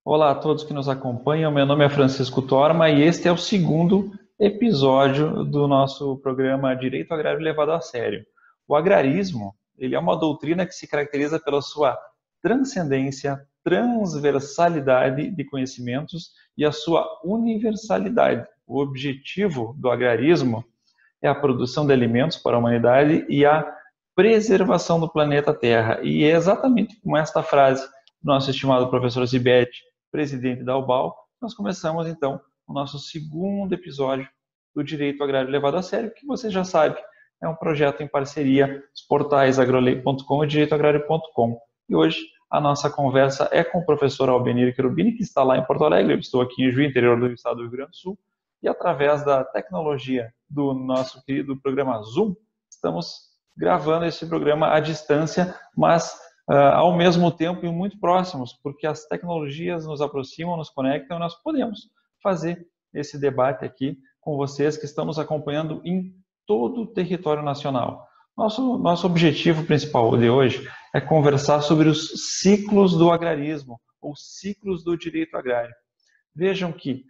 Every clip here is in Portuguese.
Olá a todos que nos acompanham. Meu nome é Francisco Torma e este é o segundo episódio do nosso programa Direito Agrário Levado a Sério. O agrarismo, ele é uma doutrina que se caracteriza pela sua transcendência, transversalidade de conhecimentos e a sua universalidade. O objetivo do agrarismo é a produção de alimentos para a humanidade e a preservação do planeta Terra. E é exatamente com esta frase do nosso estimado professor Zibete, presidente da UBAL, nós começamos então o nosso segundo episódio do Direito Agrário Levado a Sério, que você já sabe, é um projeto em parceria os portais agrolei.com e direitoagrario.com. E hoje a nossa conversa é com o professor Albenir Cherubini, que está lá em Porto Alegre, eu estou aqui em Juiz, interior do estado do Rio Grande do Sul, e através da tecnologia do nosso querido programa Zoom, estamos gravando esse programa à distância, mas ao mesmo tempo e muito próximos, porque as tecnologias nos aproximam, nos conectam e nós podemos fazer esse debate aqui com vocês que estão nos acompanhando em todo o território nacional. Nosso objetivo principal de hoje é conversar sobre os ciclos do agrarismo, ou ciclos do direito agrário. Vejam que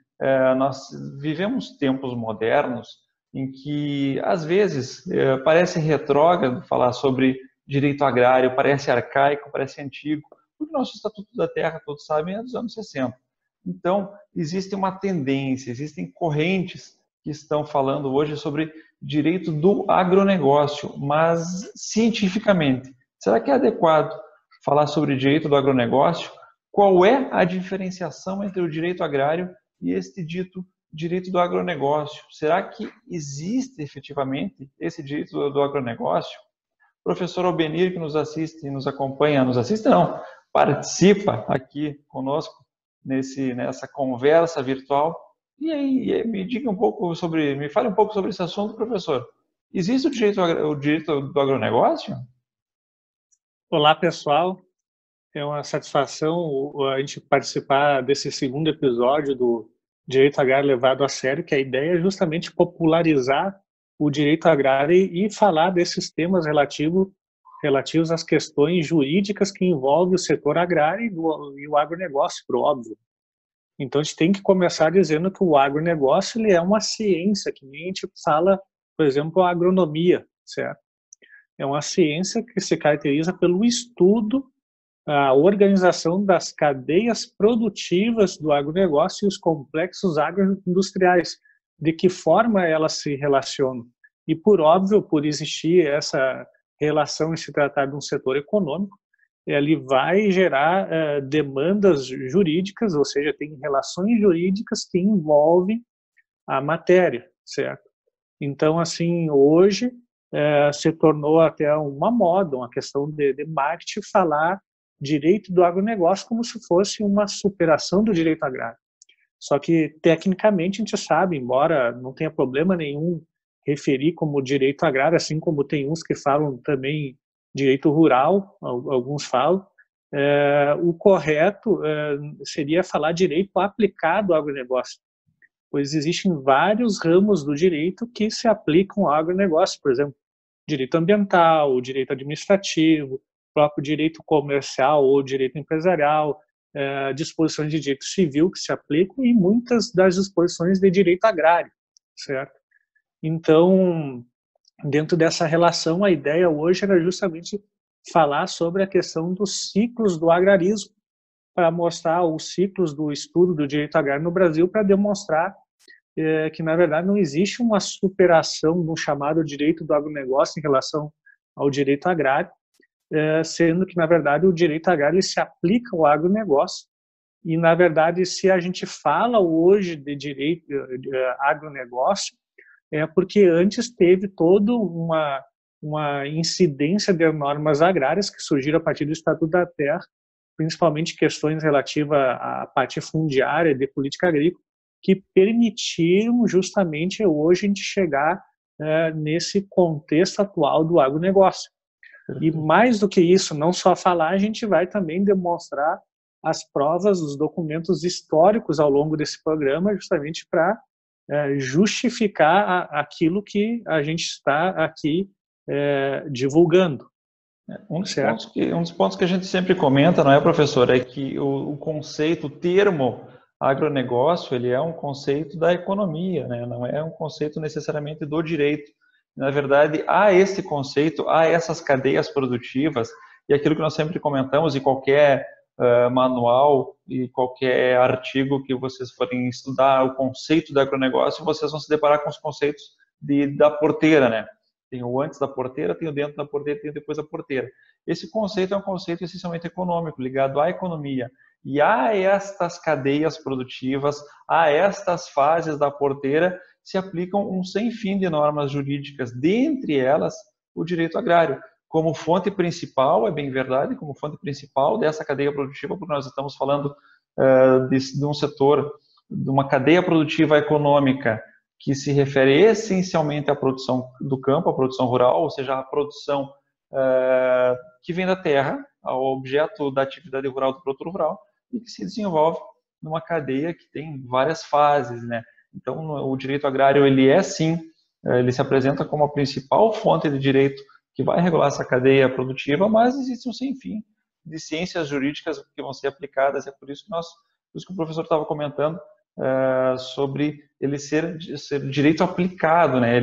nós vivemos tempos modernos em que, às vezes, parece retrógrado falar sobre direito agrário, parece arcaico, parece antigo, porque o nosso Estatuto da Terra, todos sabem, é dos anos 60. Então, existe uma tendência, existem correntes que estão falando hoje sobre direito do agronegócio, mas cientificamente. Será que é adequado falar sobre direito do agronegócio? Qual é a diferenciação entre o direito agrário e este dito direito do agronegócio? Será que existe efetivamente esse direito do agronegócio? O professor Albenir, que nos assiste, nos acompanha, nos assiste não, participa aqui conosco nessa conversa virtual. E aí, me fale um pouco sobre esse assunto, professor. Existe o direito do agronegócio? Olá, pessoal. É uma satisfação a gente participar desse segundo episódio do Direito Agrário Levado a Sério, que a ideia é justamente popularizar o direito agrário e falar desses temas relativos às questões jurídicas que envolvem o setor agrário e o agronegócio, por óbvio. Então, a gente tem que começar dizendo que o agronegócio ele é uma ciência, que nem a gente fala, por exemplo, a agronomia, certo? É uma ciência que se caracteriza pelo estudo, a organização das cadeias produtivas do agronegócio e os complexos agroindustriais, de que forma elas se relacionam. E, por óbvio, por existir essa relação em se tratar de um setor econômico, ele vai gerar demandas jurídicas, ou seja, tem relações jurídicas que envolvem a matéria, certo? Então, assim, hoje se tornou até uma moda, uma questão de marketing, falar direito do agronegócio como se fosse uma superação do direito agrário. Só que, tecnicamente, a gente sabe, embora não tenha problema nenhum referir como direito agrário, assim como tem uns que falam também direito rural, alguns falam, o correto seria falar direito aplicado ao agronegócio, pois existem vários ramos do direito que se aplicam ao agronegócio, por exemplo, direito ambiental, direito administrativo, próprio direito comercial ou direito empresarial, disposições de direito civil que se aplicam e muitas das disposições de direito agrário, certo? Então, dentro dessa relação, a ideia hoje era justamente falar sobre a questão dos ciclos do agrarismo, para mostrar os ciclos do estudo do direito agrário no Brasil, para demonstrar que, na verdade, não existe uma superação no chamado direito do agronegócio em relação ao direito agrário, sendo que, na verdade, o direito agrário se aplica ao agronegócio. E, na verdade, se a gente fala hoje de direito de agronegócio, é porque antes teve toda uma incidência de normas agrárias que surgiram a partir do Estatuto da Terra, principalmente questões relativas à parte fundiária de política agrícola, que permitiram justamente hoje a gente chegar nesse contexto atual do agronegócio. E mais do que isso, não só falar, a gente vai também demonstrar as provas, os documentos históricos ao longo desse programa, justamente para justificar aquilo que a gente está aqui divulgando. certo? Um dos pontos que a gente sempre comenta, não é, professor, é que o conceito, o termo agronegócio, ele é um conceito da economia, né? Não é um conceito necessariamente do direito. Na verdade, há esse conceito, há essas cadeias produtivas, e aquilo que nós sempre comentamos, e qualquer manual e qualquer artigo que vocês forem estudar o conceito do agronegócio, vocês vão se deparar com os conceitos da porteira, né? Tem o antes da porteira, tem o dentro da porteira, tem o depois da porteira. Esse conceito é um conceito essencialmente econômico, ligado à economia. E a estas cadeias produtivas, a estas fases da porteira, se aplicam um sem fim de normas jurídicas, dentre elas o direito agrário. Como fonte principal, é bem verdade, como fonte principal dessa cadeia produtiva, porque nós estamos falando de um setor, de uma cadeia produtiva econômica que se refere essencialmente à produção do campo, à produção rural, ou seja, à produção que vem da terra, ao objeto da atividade rural do produtor rural, e que se desenvolve numa cadeia que tem várias fases, né? Então, o direito agrário, ele é sim, ele se apresenta como a principal fonte de direito que vai regular essa cadeia produtiva, mas existe um sem fim de ciências jurídicas que vão ser aplicadas. É por isso que o professor estava comentando sobre ele ser direito aplicado, né?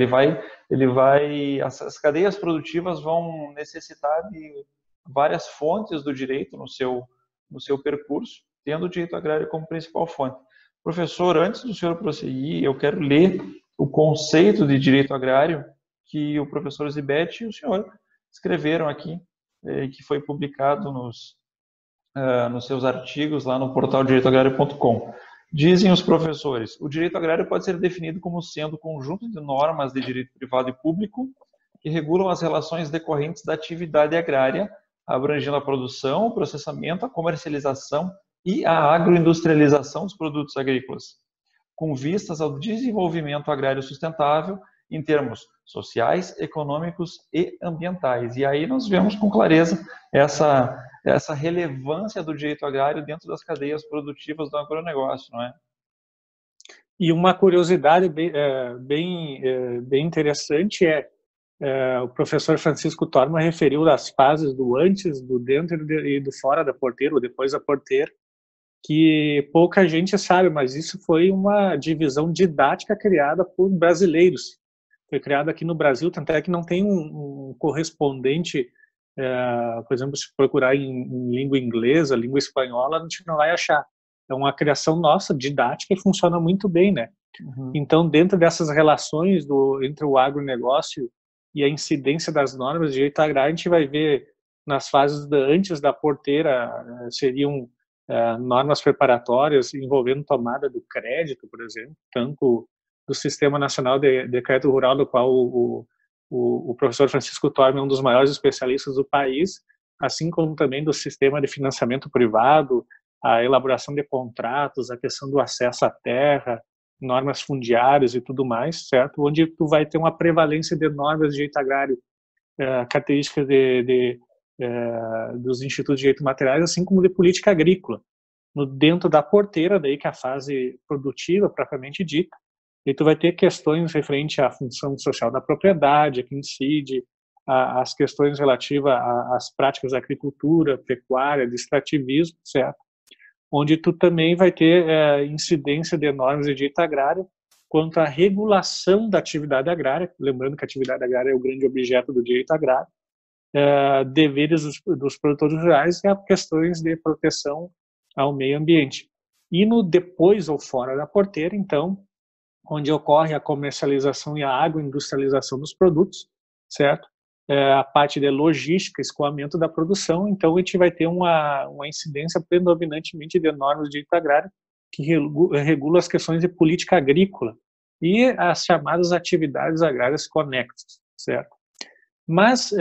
As cadeias produtivas vão necessitar de várias fontes do direito no seu percurso, tendo o direito agrário como principal fonte. Professor, antes do senhor prosseguir, eu quero ler o conceito de direito agrário que o professor Zibete e o senhor escreveram aqui, que foi publicado nos seus artigos lá no portal direitoagrario.com. Dizem os professores, o direito agrário pode ser definido como sendo conjunto de normas de direito privado e público que regulam as relações decorrentes da atividade agrária, abrangendo a produção, o processamento, a comercialização e a agroindustrialização dos produtos agrícolas, com vistas ao desenvolvimento agrário sustentável em termos sociais, econômicos e ambientais. E aí nós vemos com clareza essa relevância do direito agrário dentro das cadeias produtivas do agronegócio, não é? E uma curiosidade bem interessante o professor Francisco Torma referiu as fases do antes, do dentro e do fora da porteira, ou depois da porteira, que pouca gente sabe, mas isso foi uma divisão didática criada por brasileiros. Foi criada aqui no Brasil, tanto é que não tem um correspondente, por exemplo, se procurar em língua inglesa, língua espanhola, a gente não vai achar. É uma criação nossa, didática, e funciona muito bem, né? Uhum. Então, dentro dessas relações entre o agronegócio e a incidência das normas de direito agrário, a gente vai ver nas fases antes da porteira, seriam normas preparatórias envolvendo tomada do crédito, por exemplo, tanto do Sistema Nacional de Crédito Rural, do qual o professor Francisco Torma é um dos maiores especialistas do país, assim como também do sistema de financiamento privado, a elaboração de contratos, a questão do acesso à terra, normas fundiárias e tudo mais, certo? Onde tu vai ter uma prevalência de normas de direito agrário, características dos institutos de direito materiais, assim como de política agrícola. Dentro da porteira, daí que é a fase produtiva, propriamente dita, e tu vai ter questões referentes à função social da propriedade, que incide, as questões relativas às práticas da agricultura, pecuária, de extrativismo, certo? Onde tu também vai ter incidência de normas de direito agrário quanto à regulação da atividade agrária, lembrando que a atividade agrária é o grande objeto do direito agrário, deveres dos produtores rurais e as questões de proteção ao meio ambiente. E no depois ou fora da porteira, então, onde ocorre a comercialização e a agroindustrialização dos produtos, certo? A parte de logística, escoamento da produção, então a gente vai ter uma incidência predominantemente de normas de direito agrário que regula as questões de política agrícola e as chamadas atividades agrárias conexas, certo? Mas,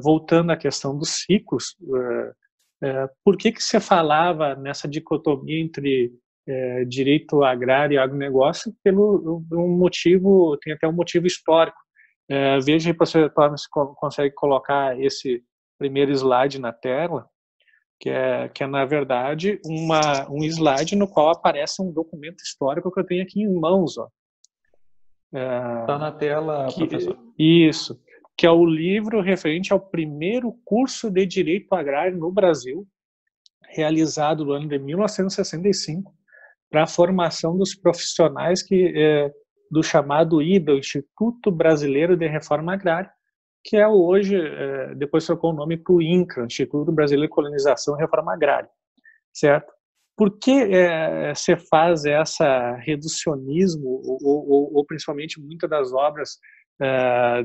voltando à questão dos ciclos, por que se falava nessa dicotomia entre direito agrário e agronegócio? Pelo um motivo, tem até um motivo histórico. Veja aí, professor Torma, se consegue colocar esse primeiro slide na tela, que é na verdade um slide no qual aparece um documento histórico que eu tenho aqui em mãos. Está na tela, professor. Isso. que é o livro referente ao primeiro curso de Direito Agrário no Brasil, realizado no ano de 1965, para a formação dos profissionais do chamado IBRA, o Instituto Brasileiro de Reforma Agrária, que é hoje, depois trocou o nome para o INCRA, Instituto Brasileiro de Colonização e Reforma Agrária, certo? Por que se faz essa reducionismo, ou principalmente muitas das obras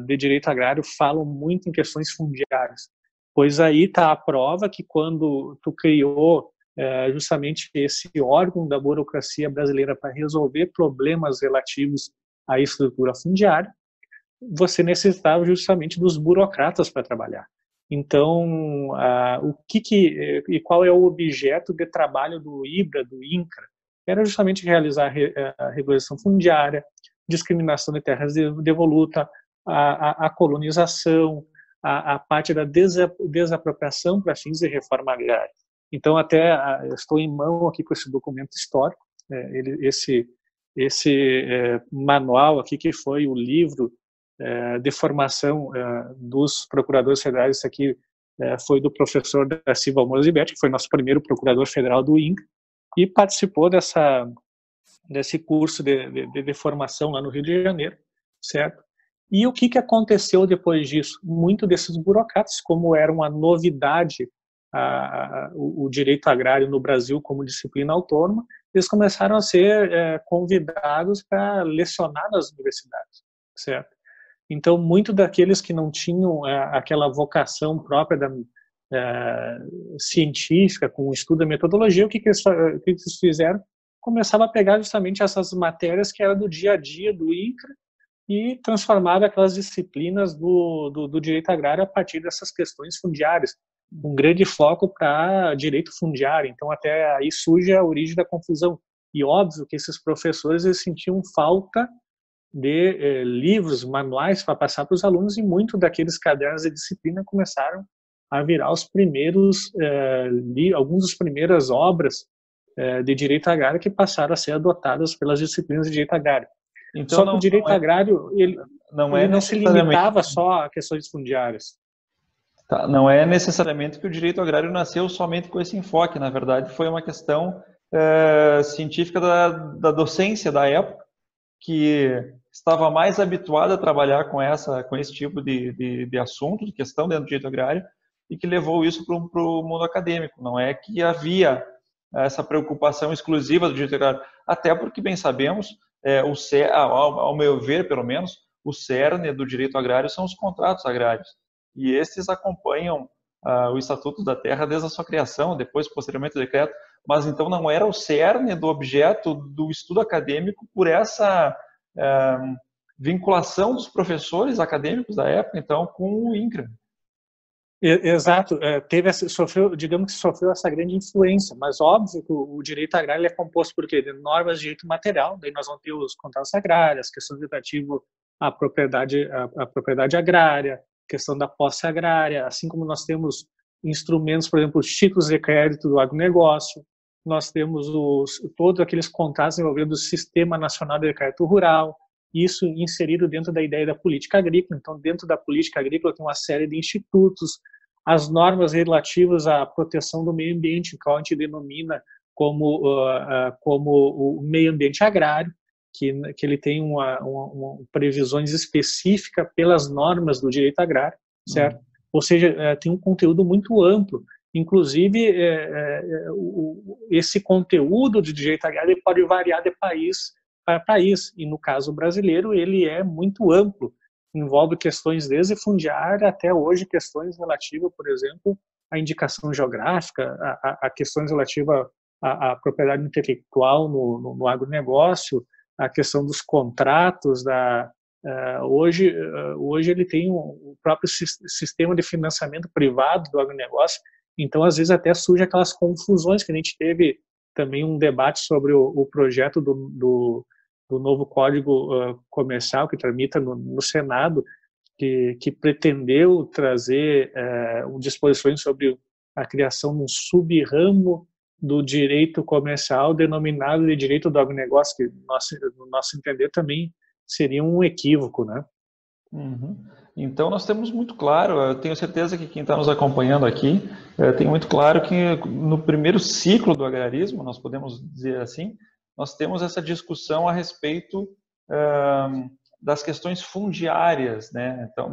de direito agrário falam muito em questões fundiárias? Pois aí está a prova que quando tu criou justamente esse órgão da burocracia brasileira para resolver problemas relativos à estrutura fundiária, você necessitava justamente dos burocratas para trabalhar. Então, e qual é o objeto de trabalho do IBRA, do INCRA? Era justamente realizar a regulação fundiária, discriminação de terras devoluta, a colonização, a parte da desapropriação para fins de reforma agrária. Então, até estou em mão aqui com esse documento histórico, esse manual aqui, que foi o livro de formação dos procuradores federais. Isso aqui foi do professor da Silva Almoura Zibetti, que foi nosso primeiro procurador federal do INCRA, e participou desse curso de formação lá no Rio de Janeiro, certo? E o que aconteceu depois disso? Muito desses burocratas, como era uma novidade o direito agrário no Brasil como disciplina autônoma, eles começaram a ser convidados para lecionar nas universidades, certo? Então, muito daqueles que não tinham aquela vocação própria científica, com o estudo da metodologia, o que eles fizeram? Começavam a pegar justamente essas matérias que eram do dia a dia do INCRA e transformar aquelas disciplinas do direito agrário a partir dessas questões fundiárias, um grande foco para direito fundiário. Então, até aí surge a origem da confusão. E óbvio que esses professores eles sentiam falta de livros, manuais para passar para os alunos, e muito daqueles cadernos de disciplina começaram a virar os primeiros, algumas das primeiras obras de direito agrário que passaram a ser adotadas pelas disciplinas de direito agrário. Então, só que o direito agrário ele não se limitava só a questões fundiárias. Tá, não é necessariamente que o direito agrário nasceu somente com esse enfoque. Na verdade, foi uma questão científica da docência da época, que estava mais habituada a trabalhar com esse tipo de assunto, de questão dentro do direito agrário, e que levou isso para o mundo acadêmico. Não é que havia essa preocupação exclusiva do direito agrário, até porque, bem sabemos, ao meu ver, pelo menos, o cerne do direito agrário são os contratos agrários, e esses acompanham o Estatuto da Terra desde a sua criação, depois, posteriormente, o decreto, mas então não era o cerne do objeto do estudo acadêmico por essa vinculação dos professores acadêmicos da época, então, com o INCRA. Exato, digamos que sofreu essa grande influência, mas óbvio que o direito agrário é composto por quê? De normas de direito material, daí nós vamos ter os contratos agrários, questões relativas à propriedade agrária, questão da posse agrária, assim como nós temos instrumentos, por exemplo, os títulos de crédito do agronegócio, nós temos todos aqueles contratos envolvendo o Sistema Nacional de Crédito Rural, isso inserido dentro da ideia da política agrícola. Então, dentro da política agrícola tem uma série de institutos, as normas relativas à proteção do meio ambiente, que a gente denomina como o meio ambiente agrário, que ele tem previsões específicas pelas normas do direito agrário, certo? Ou seja, tem um conteúdo muito amplo. Inclusive, esse conteúdo de direito agrário pode variar de país para país, e no caso brasileiro ele é muito amplo, envolve questões desde fundiária até hoje questões relativas, por exemplo, à indicação geográfica, a questões relativas à propriedade intelectual no agronegócio, a questão dos contratos, hoje ele tem o próprio sistema de financiamento privado do agronegócio, então às vezes até surge aquelas confusões que a gente teve também um debate sobre o projeto do novo Código Comercial que tramita no Senado, que pretendeu trazer disposições sobre a criação de um sub-ramo do direito comercial denominado de direito do agronegócio, que no nosso entender também seria um equívoco, né? Uhum. Então, nós temos muito claro, eu tenho certeza que quem está nos acompanhando aqui tem muito claro que no primeiro ciclo do agrarismo, nós podemos dizer assim, nós temos essa discussão a respeito das questões fundiárias, né? Então,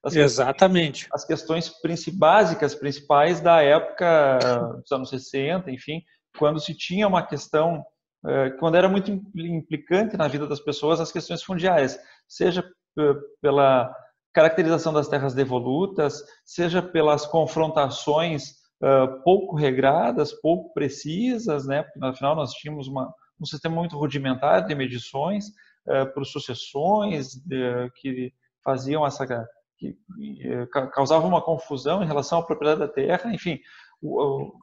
Exatamente. as questões básicas, principais da época dos anos 60, enfim, quando se tinha uma questão, quando era muito implicante na vida das pessoas as questões fundiárias, seja pela caracterização das terras devolutas, seja pelas confrontações pouco regradas, pouco precisas, né? Porque, afinal, nós tínhamos um sistema muito rudimentar de medições por sucessões que faziam que causavam uma confusão em relação à propriedade da terra, enfim, o,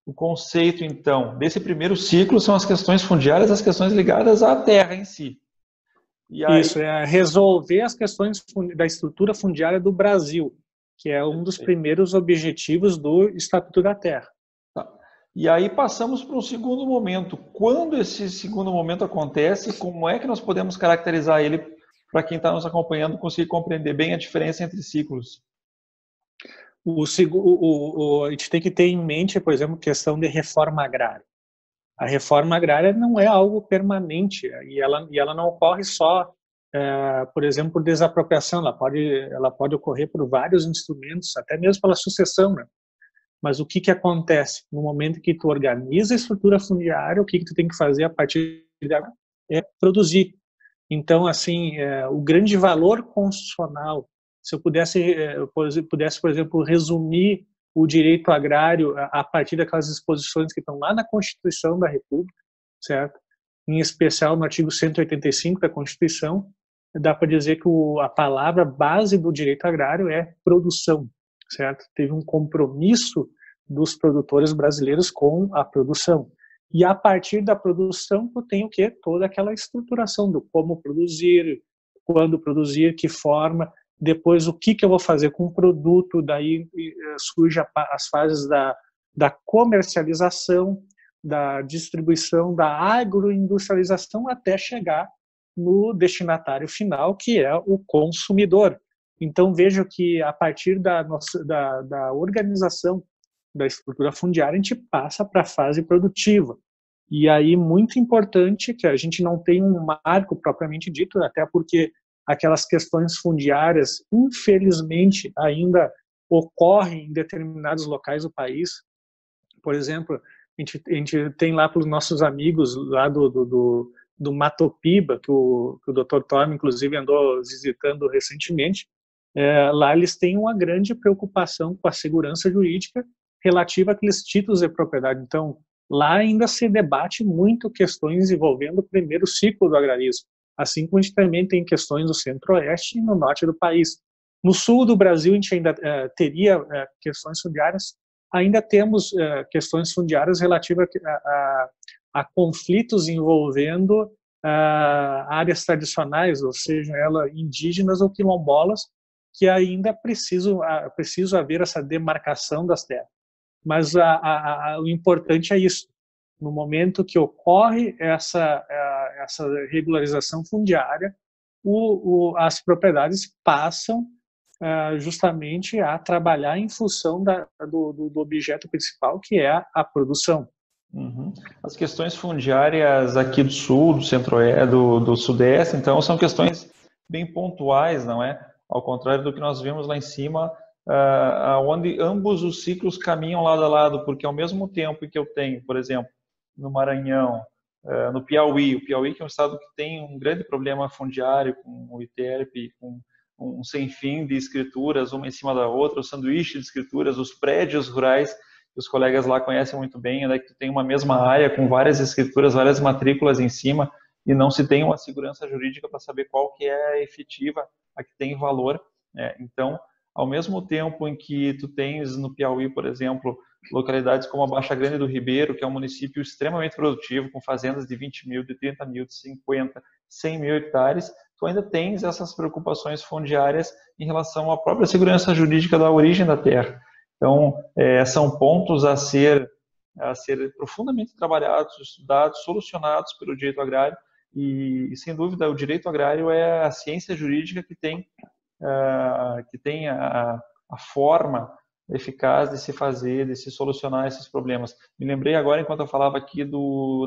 o conceito, então, desse primeiro ciclo são as questões fundiárias, as questões ligadas à terra em si. E aí... Isso, é resolver as questões da estrutura fundiária do Brasil, que é um dos primeiros objetivos do Estatuto da Terra. Tá. E aí passamos para um segundo momento. Quando esse segundo momento acontece, como é que nós podemos caracterizar ele para quem está nos acompanhando conseguir compreender bem a diferença entre ciclos? A gente tem que ter em mente, por exemplo, questão de reforma agrária. A reforma agrária não é algo permanente e ela não ocorre só, por exemplo, por desapropriação. Ela pode ocorrer por vários instrumentos, até mesmo pela sucessão, né? Mas o que acontece? No momento que tu organiza a estrutura fundiária, o que tu tem que fazer a partir dela é produzir. Então, assim, o grande valor constitucional, se eu pudesse, por exemplo, resumir o direito agrário a partir daquelas disposições que estão lá na Constituição da República, certo? Em especial no artigo 185 da Constituição, dá para dizer que a palavra base do direito agrário é produção, certo? Teve um compromisso dos produtores brasileiros com a produção. E a partir da produção, eu tenho que toda aquela estruturação do como produzir, quando produzir, que forma, depois o que eu vou fazer com o produto, daí surge as fases da comercialização, da distribuição, da agroindustrialização, até chegar no destinatário final, que é o consumidor. Então, vejo que a partir da organização da estrutura fundiária, a gente passa para a fase produtiva. E aí, muito importante que a gente não tem um marco propriamente dito, até porque aquelas questões fundiárias, infelizmente, ainda ocorrem em determinados locais do país. Por exemplo, a gente tem lá para os nossos amigos lá do Matopiba, que o Dr. Torme, inclusive, andou visitando recentemente. Lá eles têm uma grande preocupação com a segurança jurídica relativa àqueles títulos de propriedade. Então, lá ainda se debate muito questões envolvendo o primeiro ciclo do agrarismo, assim como a gente também tem questões do centro-oeste e no norte do país. No sul do Brasil, a gente ainda teria questões fundiárias, ainda temos questões fundiárias relativas a conflitos envolvendo áreas tradicionais, ou seja, elas indígenas ou quilombolas, que ainda preciso haver essa demarcação das terras. Mas o importante é isso. No momento que ocorre essa regularização fundiária, as propriedades passam justamente a trabalhar em função do objeto principal, que é a produção. Uhum. As questões fundiárias aqui do sul, do centro-oeste, do sudeste, então, são questões bem pontuais, não é? Ao contrário do que nós vimos lá em cima, onde ambos os ciclos caminham lado a lado, porque ao mesmo tempo que eu tenho, por exemplo, no Maranhão, no Piauí, o Piauí que é um estado que tem um grande problema fundiário com o ITERP, com um sem fim de escrituras, uma em cima da outra, o sanduíche de escrituras, os prédios rurais, que os colegas lá conhecem muito bem, né, que tu tem uma mesma área com várias escrituras, várias matrículas em cima, e não se tem uma segurança jurídica para saber qual que é a efetiva, a que tem valor, né? Então, ao mesmo tempo em que tu tens no Piauí, por exemplo, localidades como a Baixa Grande do Ribeiro, que é um município extremamente produtivo, com fazendas de 20 mil, de 30 mil, de 50, 100 mil hectares, tu ainda tens essas preocupações fundiárias em relação à própria segurança jurídica da origem da terra. Então, são pontos a ser profundamente trabalhados, estudados, solucionados pelo direito agrário, e sem dúvida, o direito agrário é a ciência jurídica que tem a forma eficaz de se fazer, de se solucionar esses problemas. Me lembrei agora, enquanto eu falava aqui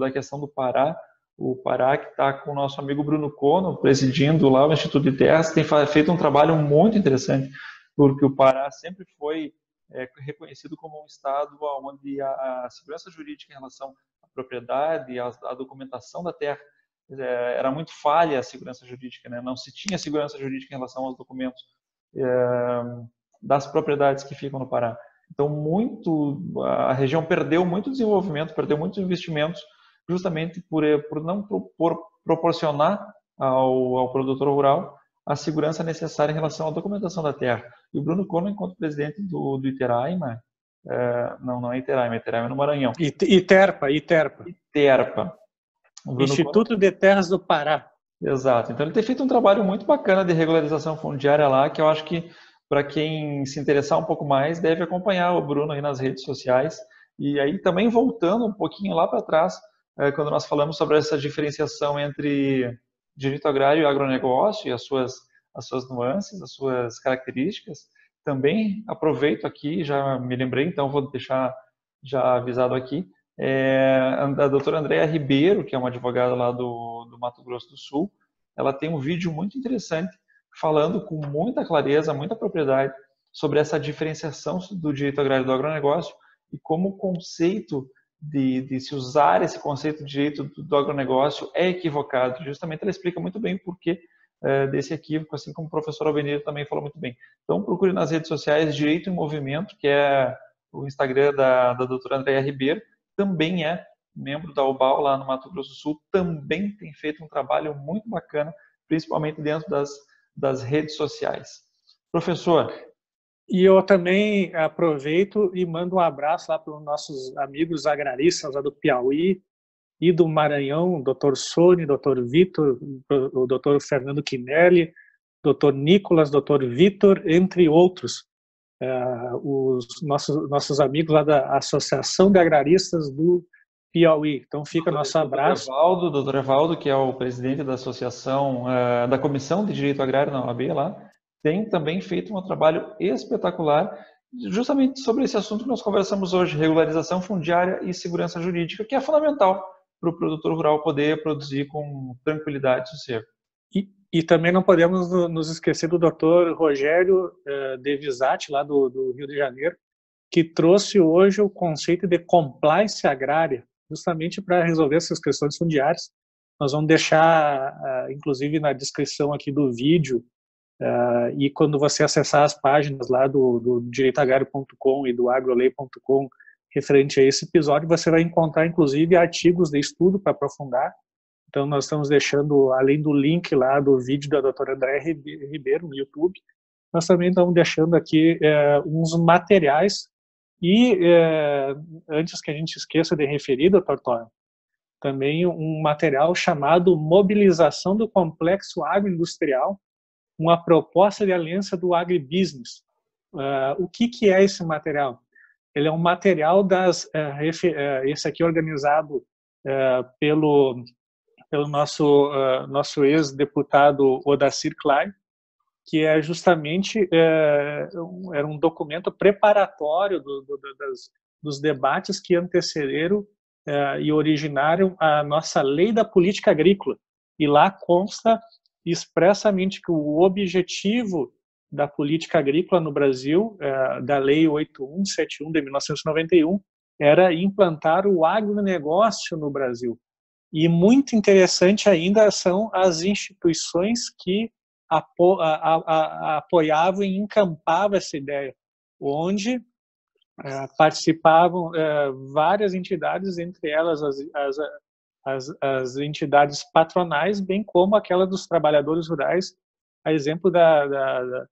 da questão do Pará, o Pará que está com o nosso amigo Bruno Cono, presidindo lá o Instituto de Terras, tem feito um trabalho muito interessante, porque o Pará sempre foi reconhecido como um estado onde a segurança jurídica em relação à propriedade, à documentação da terra, era muito falha a segurança jurídica, né? Não se tinha segurança jurídica em relação aos documentos das propriedades que ficam no Pará. Então, a região perdeu muito desenvolvimento, perdeu muitos investimentos, justamente por não proporcionar ao produtor rural a segurança necessária em relação à documentação da terra. E o Bruno Cono, enquanto presidente do Iteraima, não é Iteraima, Iteraima é no Maranhão. Iterpa. Instituto de Terras do Pará. Exato. Então ele tem feito um trabalho muito bacana de regularização fundiária lá, que eu acho que para quem se interessar um pouco mais deve acompanhar o Bruno aí nas redes sociais. E aí também voltando um pouquinho lá para trás, quando nós falamos sobre essa diferenciação entre direito agrário e agronegócio e as suas nuances, as suas características, também aproveito aqui, já me lembrei, então vou deixar já avisado aqui, a doutora Andréa Ribeiro, que é uma advogada lá do Mato Grosso do Sul, ela tem um vídeo muito interessante falando com muita clareza, muita propriedade sobre essa diferenciação do direito agrário e do agronegócio e como o conceito de se usar esse conceito de direito do agronegócio é equivocado. Justamente ela explica muito bem o porquê desse equívoco, assim como o professor Albenir também falou muito bem. Então procure nas redes sociais Direito em Movimento, que é o Instagram da doutora Andréa Ribeiro, também é membro da UBAL lá no Mato Grosso do Sul, também tem feito um trabalho muito bacana, principalmente dentro das redes sociais. Professor. E eu também aproveito e mando um abraço lá para os nossos amigos agraristas lá do Piauí e do Maranhão, Dr. Sônia, Dr. Vitor, o Dr. Fernando Quinelli, Dr. Nicolas, Dr. Vitor, entre outros. Os nossos amigos lá da Associação de Agraristas do Piauí. Então fica nosso abraço. Dr. Evaldo, que é o presidente da Associação, da Comissão de Direito Agrário na OAB lá, tem também feito um trabalho espetacular justamente sobre esse assunto que nós conversamos hoje, regularização fundiária e segurança jurídica, que é fundamental para o produtor rural poder produzir com tranquilidade e sossego. E também não podemos nos esquecer do Dr. Rogério Devisati, lá do Rio de Janeiro, que trouxe hoje o conceito de compliance agrária, justamente para resolver essas questões fundiárias. Nós vamos deixar, inclusive, na descrição aqui do vídeo, e quando você acessar as páginas lá do direitoagrário.com e do agrolei.com referente a esse episódio, você vai encontrar, inclusive, artigos de estudo para aprofundar. Então, nós estamos deixando, além do link lá do vídeo da doutora Andréa Ribeiro no YouTube, nós também estamos deixando aqui uns materiais e, antes que a gente esqueça de referir, doutor Thorne, também um material chamado Mobilização do Complexo Agroindustrial, uma proposta de aliança do agribusiness. O que é esse material? Ele é um material esse aqui organizado pelo nosso ex-deputado Odacir Klein, que é justamente era um documento preparatório dos debates que antecederam e originaram a nossa Lei da Política Agrícola. E lá consta expressamente que o objetivo da política agrícola no Brasil, da Lei 8171 de 1991, era implantar o agronegócio no Brasil. E muito interessante ainda são as instituições que apoiavam e encampavam essa ideia, onde participavam várias entidades, entre elas as entidades patronais, bem como aquela dos trabalhadores rurais, a exemplo da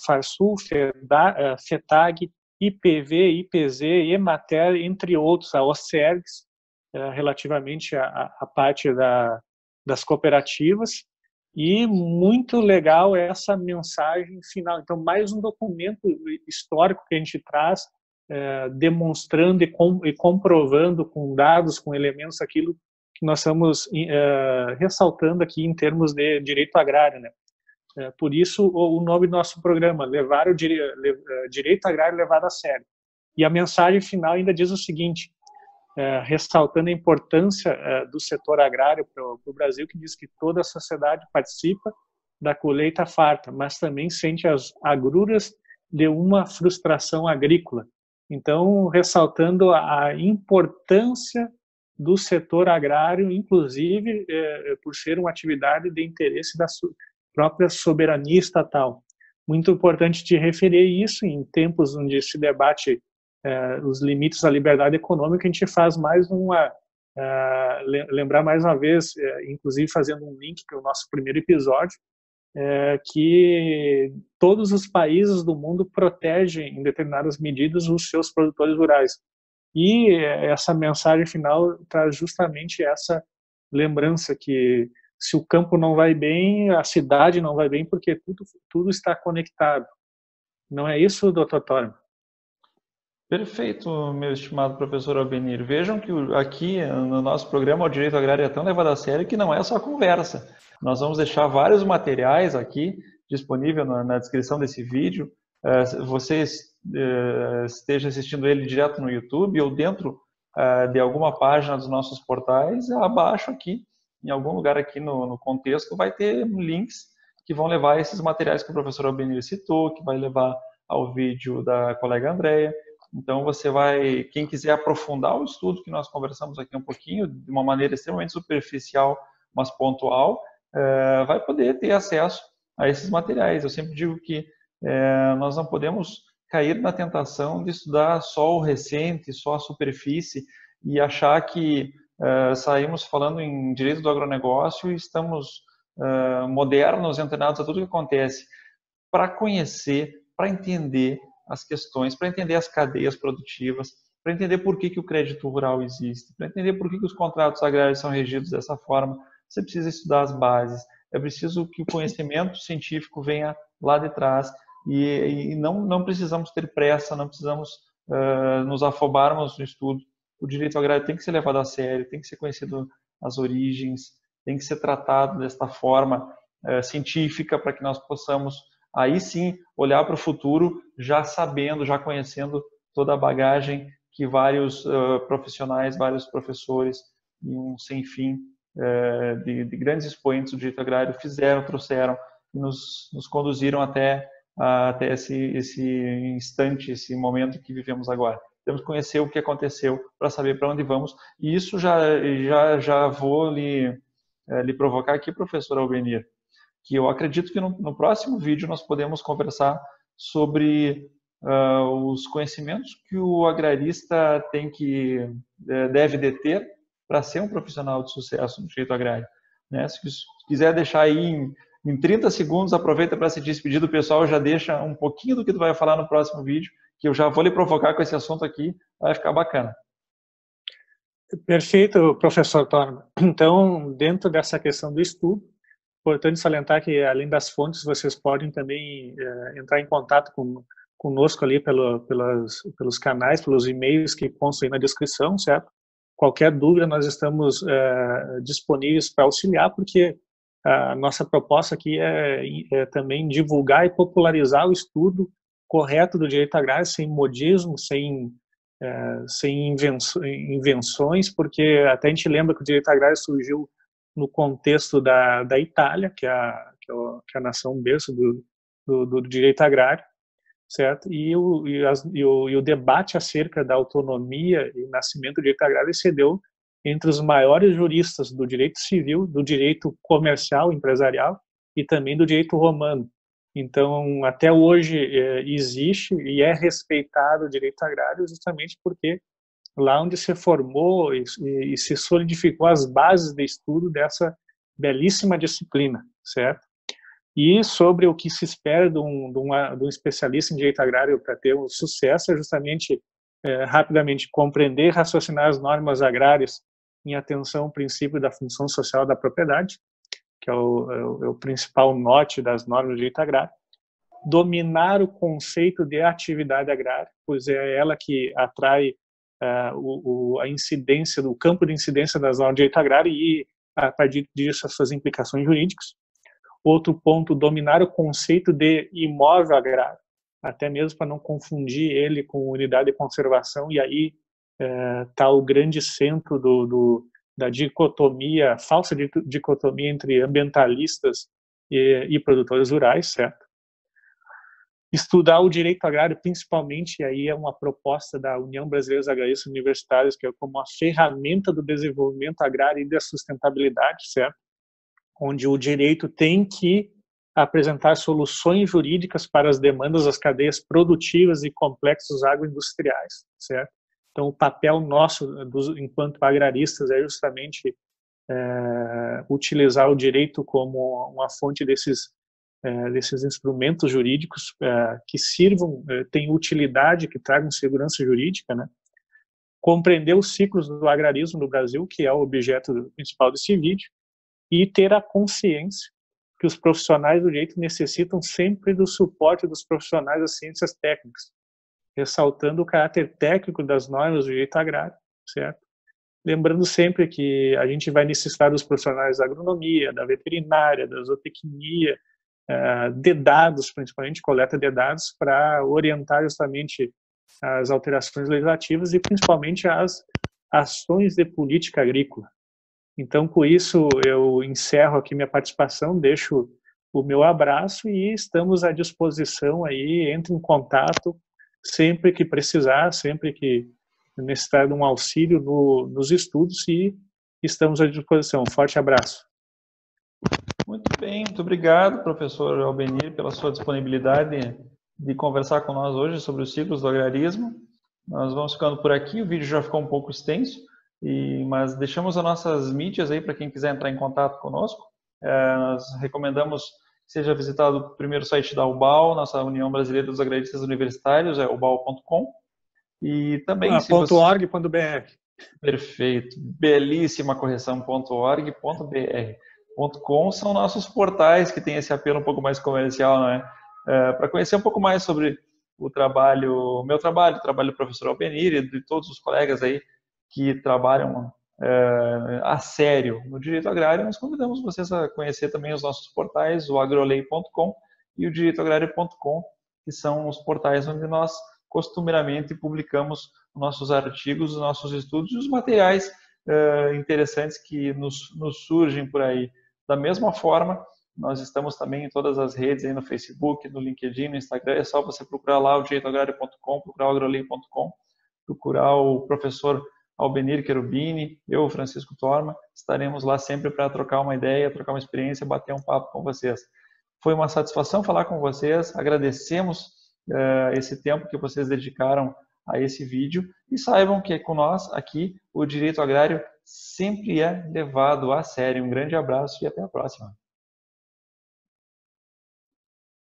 Farsul, FETAG, IPV, IPZ, EMATER, entre outros, a OCERGS, relativamente à parte das cooperativas. E muito legal essa mensagem final. Então, mais um documento histórico que a gente traz, demonstrando e comprovando com dados, com elementos, aquilo que nós estamos ressaltando aqui em termos de direito agrário, né? Por isso o nome do nosso programa, levar o direito agrário levado a sério. E a mensagem final ainda diz o seguinte, ressaltando a importância do setor agrário para o Brasil, que diz que toda a sociedade participa da colheita farta, mas também sente as agruras de uma frustração agrícola. Então, ressaltando a importância do setor agrário, inclusive por ser uma atividade de interesse da própria soberania estatal. Muito importante de referir isso em tempos onde se debate os limites da liberdade econômica. A gente faz mais lembrar mais uma vez, inclusive fazendo um link para o nosso primeiro episódio, que todos os países do mundo protegem, em determinadas medidas, os seus produtores rurais. E essa mensagem final traz justamente essa lembrança que se o campo não vai bem, a cidade não vai bem, porque tudo está conectado. Não é isso, Dr. Torma? Perfeito, meu estimado professor Albenir. Vejam que aqui no nosso programa o Direito Agrário é tão levado a sério que não é só conversa. Nós vamos deixar vários materiais aqui disponível na descrição desse vídeo. Você esteja assistindo ele direto no YouTube ou dentro de alguma página dos nossos portais, abaixo aqui, em algum lugar aqui no contexto, vai ter links que vão levar a esses materiais que o professor Albenir citou, que vai levar ao vídeo da colega Andréia. Então você vai, quem quiser aprofundar o estudo que nós conversamos aqui um pouquinho, de uma maneira extremamente superficial, mas pontual, vai poder ter acesso a esses materiais. Eu sempre digo que nós não podemos cair na tentação de estudar só o recente, só a superfície e achar que saímos falando em direito do agronegócio e estamos modernos, antenados a tudo que acontece. Para conhecer, para entender as questões, para entender as cadeias produtivas, para entender por que o crédito rural existe, para entender por que os contratos agrários são regidos dessa forma, você precisa estudar as bases, é preciso que o conhecimento científico venha lá de trás e não precisamos ter pressa, não precisamos nos afobarmos no estudo. O direito agrário tem que ser levado a sério, tem que ser conhecido as origens, tem que ser tratado desta forma científica para que nós possamos aí sim olhar para o futuro já sabendo, já conhecendo toda a bagagem que vários profissionais, vários professores e um sem fim de grandes expoentes do direito agrário fizeram, trouxeram e nos conduziram até esse instante, esse momento que vivemos agora. Temos que conhecer o que aconteceu para saber para onde vamos e isso já vou lhe provocar aqui, professor Albenir, que eu acredito que no próximo vídeo nós podemos conversar sobre os conhecimentos que o agrarista deve deter para ser um profissional de sucesso no direito agrário. Né? Se quiser deixar aí em 30 segundos, aproveita para se despedir do pessoal, já deixa um pouquinho do que tu vai falar no próximo vídeo, que eu já vou lhe provocar com esse assunto aqui, vai ficar bacana. Perfeito, professor Torma. Então, dentro dessa questão do estudo, importante salientar que, além das fontes, vocês podem também entrar em contato conosco ali pelos canais, pelos e-mails que constam aí na descrição, certo? Qualquer dúvida, nós estamos disponíveis para auxiliar, porque a nossa proposta aqui é também divulgar e popularizar o estudo correto do direito agrário, sem modismo, sem invenções, porque até a gente lembra que o direito agrário surgiu no contexto da Itália, que é a nação berço do direito agrário, certo? E o debate acerca da autonomia e nascimento do direito agrário se deu entre os maiores juristas do direito civil, do direito comercial, empresarial e também do direito romano. Então, até hoje existe e é respeitado o direito agrário justamente porque lá onde se formou e se solidificou as bases de estudo dessa belíssima disciplina, certo? E sobre o que se espera de um especialista em direito agrário para ter um sucesso é justamente, rapidamente, compreender e raciocinar as normas agrárias em atenção ao princípio da função social da propriedade, que é o principal norte das normas do direito agrário, dominar o conceito de atividade agrária, pois é ela que atrai a incidência, do campo de incidência das normas de direito agrário e, a partir disso, as suas implicações jurídicas. Outro ponto, dominar o conceito de imóvel agrário, até mesmo para não confundir ele com unidade de conservação, e aí está o grande centro da dicotomia, falsa dicotomia entre ambientalistas e produtores rurais, certo? Estudar o direito agrário, principalmente, e aí é uma proposta da União Brasileira dos Agraristas Universitários, que é como uma ferramenta do desenvolvimento agrário e da sustentabilidade, certo? Onde o direito tem que apresentar soluções jurídicas para as demandas das cadeias produtivas e complexos agroindustriais, certo? Então, o papel nosso, enquanto agraristas, é justamente utilizar o direito como uma fonte desses instrumentos jurídicos que sirvam, tenham utilidade, que tragam segurança jurídica, né? Compreender os ciclos do agrarismo no Brasil, que é o objeto principal desse vídeo, e ter a consciência que os profissionais do direito necessitam sempre do suporte dos profissionais das ciências técnicas, ressaltando o caráter técnico das normas do direito agrário, certo? Lembrando sempre que a gente vai necessitar dos profissionais da agronomia, da veterinária, da zootecnia, de dados, principalmente coleta de dados, para orientar justamente as alterações legislativas e principalmente as ações de política agrícola. Então, com isso, eu encerro aqui minha participação, deixo o meu abraço e estamos à disposição aí, entre em contato sempre que precisar, sempre que necessitar de um auxílio nos estudos, e estamos à disposição. Um forte abraço. Muito bem, muito obrigado, professor Albenir, pela sua disponibilidade de conversar com nós hoje sobre os ciclos do agrarismo. Nós vamos ficando por aqui, o vídeo já ficou um pouco extenso, mas deixamos as nossas mídias aí para quem quiser entrar em contato conosco. Nós recomendamos que seja visitado o primeiro site da UBAL, nossa União Brasileira dos Agraristas Universitários, é ubal.com. E também... .org.br. Perfeito, belíssima correção, .org.br. .com são nossos portais que têm esse apelo um pouco mais comercial, não é? Para conhecer um pouco mais sobre o meu trabalho, o trabalho do professor Albenir e de todos os colegas aí que trabalham a sério no direito agrário, nós convidamos vocês a conhecer também os nossos portais, o agrolei.com e o direitoagrario.com, que são os portais onde nós costumeiramente publicamos nossos artigos, os nossos estudos e os materiais interessantes que nos surgem por aí. Da mesma forma, nós estamos também em todas as redes, aí no Facebook, no LinkedIn, no Instagram. É só você procurar lá o direitoagrario.com, procurar o agrolei.com, procurar o professor Albenir Cherubini, eu, Francisco Torma. Estaremos lá sempre para trocar uma ideia, trocar uma experiência, bater um papo com vocês. Foi uma satisfação falar com vocês, agradecemos esse tempo que vocês dedicaram a esse vídeo e saibam que com nós aqui o direito agrário sempre é levado a sério. Um grande abraço e até a próxima.